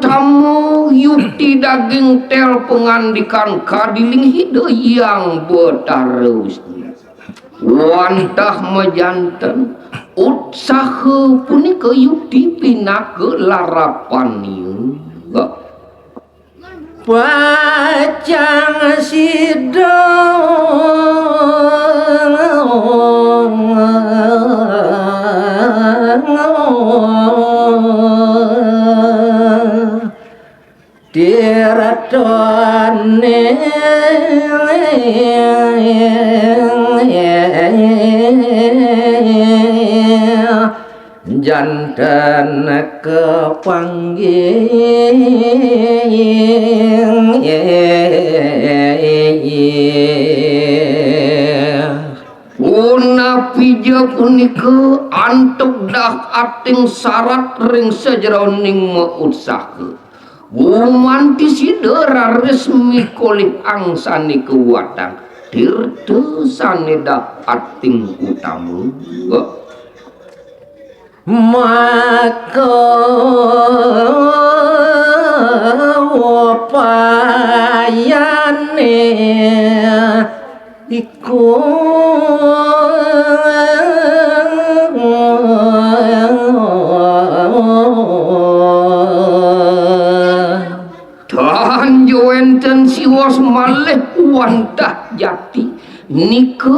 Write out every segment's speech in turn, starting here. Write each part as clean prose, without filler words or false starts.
tamu yukti daging tel pengandikan kadiling hidayang betarus wantah majanten utsaha punika yukti pinake larapan ieu pacang sidong tiratone jantan kepanggih unapi punika antuk dah ating syarat ring sajroning mautsaha gumanti sidera resmi kolih angsani kewatang tirtu saneda ating utamu maka wapayane iku tanjo enten siwas malih wantah jati nike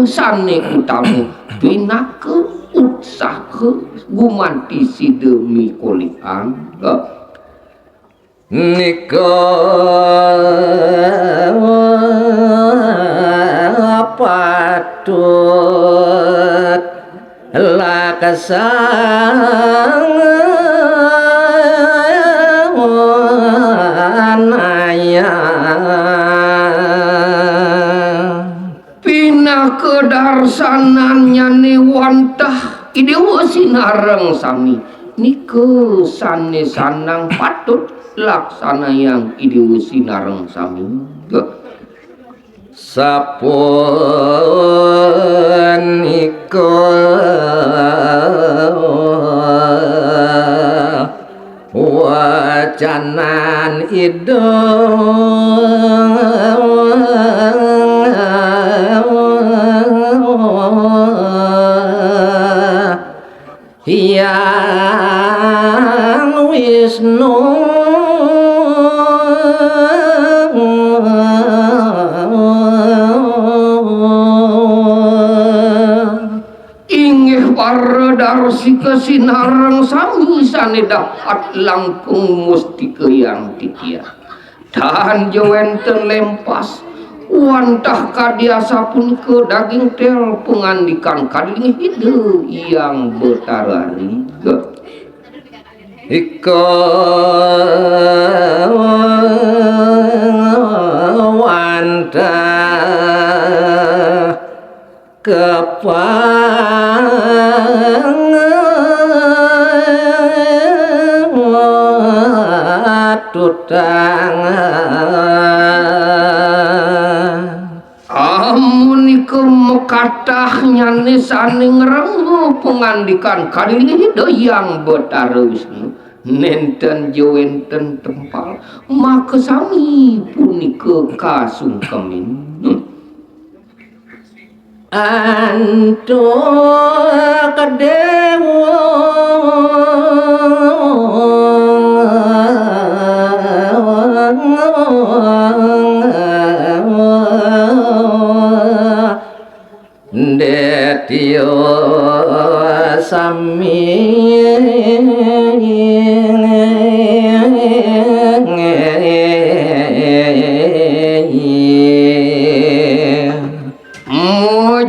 sane utamu pinake utsaha gumanti sidemi kolian nika patut laksanaya pinake darsananya ne wantah idewa sinareng sami nike sane sanang patut laksana yang idewa sinareng sami sapun nike wacanan Hyang Wisnu inggih para darsika sinareng sami sanedah at langkung mustika yang titia dan jawenten lempas wantah kadiasa pun ke daging tel pengandikan kadiling hidup yang betarari ika wantah tutang amunika mekatahnya nisane ngrengu pengandikan kadiling hidayang betara Wisnu nenten jawenten tempal maka sami punika kasungkemin antuk kedewa detio sami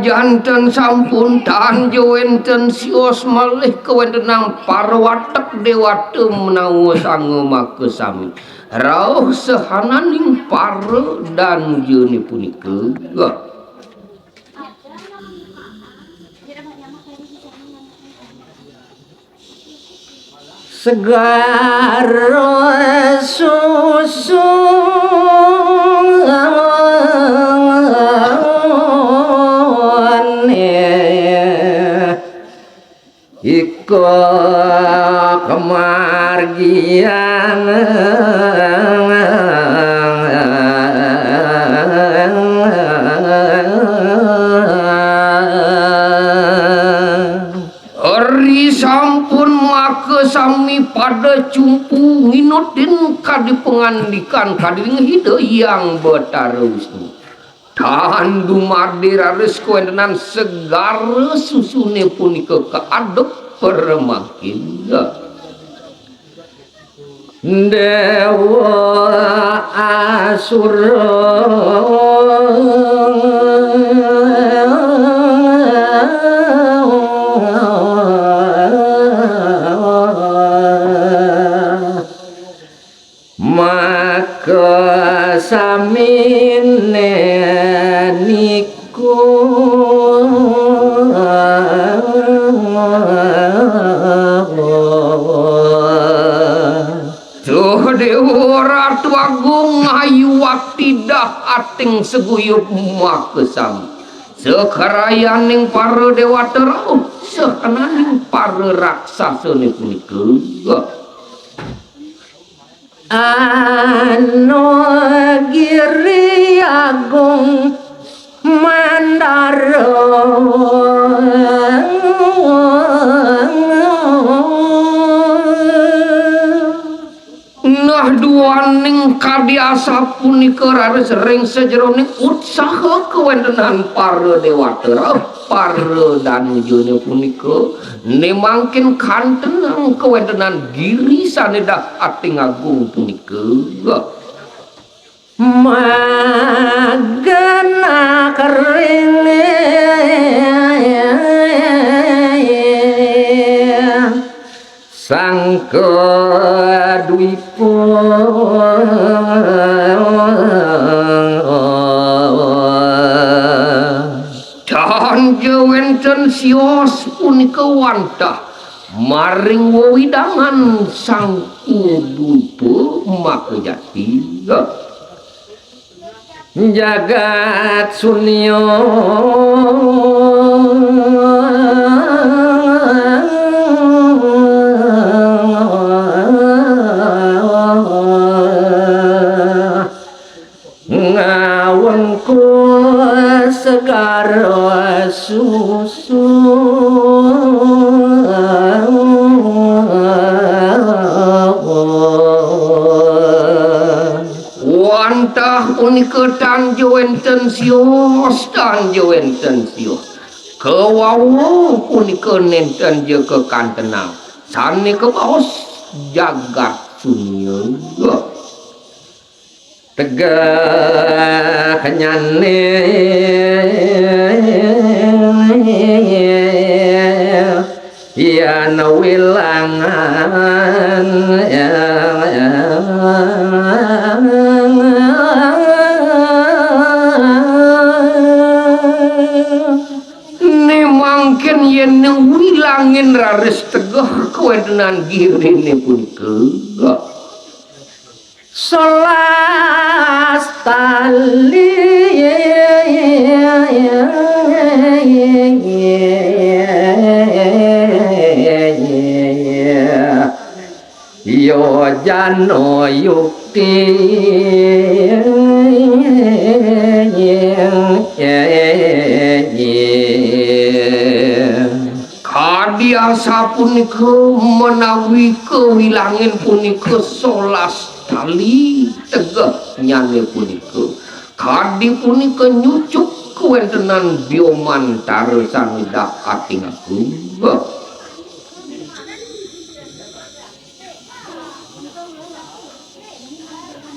janten sampun tanjo enten sios malih kewentenang parwatek dewata menawa sango maka sami rauh sehananing para dan jeuni punika segar susu iko kemargian Eri sampun make sami pada cumpu nginudin kadi pengandikan kadi hidayang betarusni dan dumadi raris kuendenan segara susune punika kaadep permakin Dewa Asura maka samine niku Duh Dewa Ratu Agung ayu waktidah ating seguyup makesam sekarayaning para dewata rauh sekananing para raksasa punika Anu Giri Agung Mandaro nah duaning kadiasa punika raris ring sejeroning usaha kewendenan para dewata para danujune punika nemangkin kanten kewendenan giri sanedah ating agung punika magana kering sangka dwipo dan jewenten sios punika wantah maring wewidangan sang dwipo makejati jagat sunyo ngawengku segara susu wantah punika tanjo enten sios kewawu punika nenten je kekantenang sani kebaos jagat sunyo tegak nyane ya wilangan ni mungkin yen wilangin raris tegah kewendenan girine punika solas tali yo jano yukti kadiasa punika menawi kewilangin punika solas tali tegah nyane punika kadi punika nyucuk kewentenan bioman tarusan dak ating agung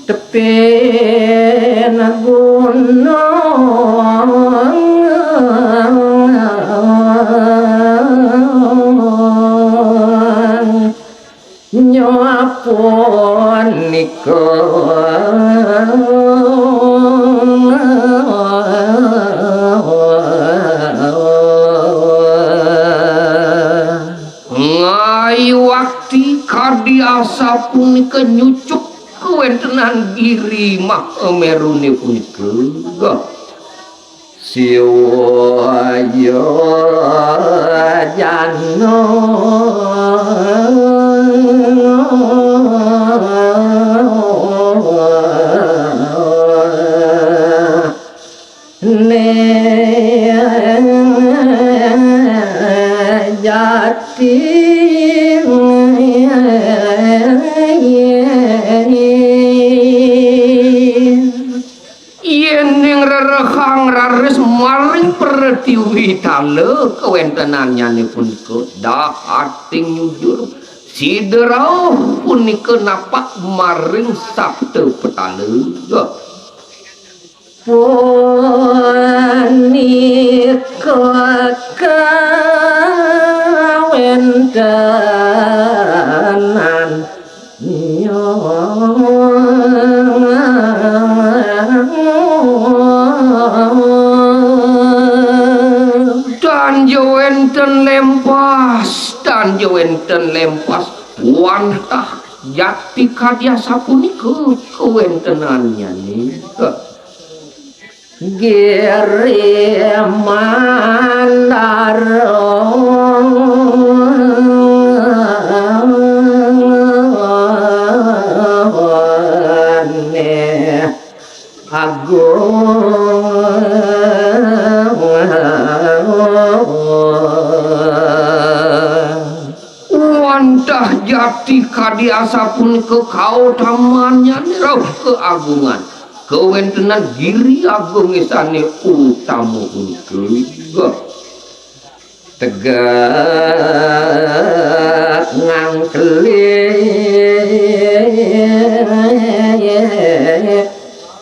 tepen gunung nyapun nika ngayu wakti kadiasa punika nyucuk kewentenan giri mak merune punika siwayo jano ne jati yen rerehang raris maring pertiwi tale kewentenannya nih punika dah ating jujur siderau punika napak maring sabtu petale punika kewentenan dan jawenten lempas wantah jati kadya sapunika kewentenannya nih gere mandaro wantah jati kadiasa pun ke kau tamannya nirau keagungan kewentenan diri agung isane utama punika tegak ngangkeli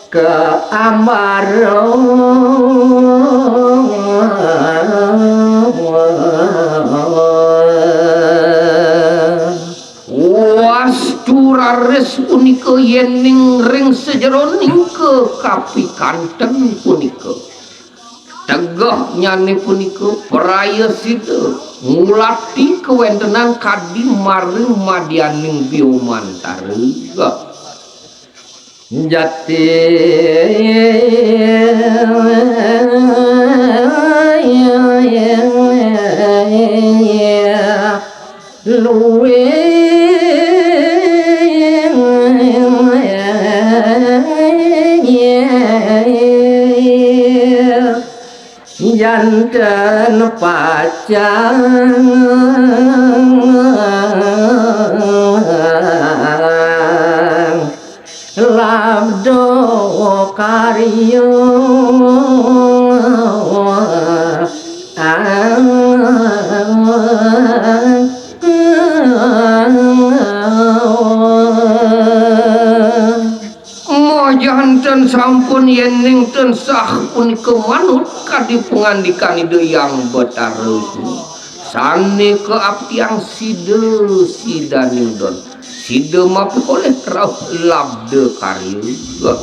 ke amaro wasturares punika yening ring sejeroning ke kapi kanteng punika tegah nyane punika peraya sida ngulati kewentenan kadi maring madyaning biomantara jati luwe janten pacang labdo karyo mojanten sampun yening tensah punika manut kadi pengandikan ide yang betarus sane keabdiang sidaning don sida mapi oleh kerau labde karyo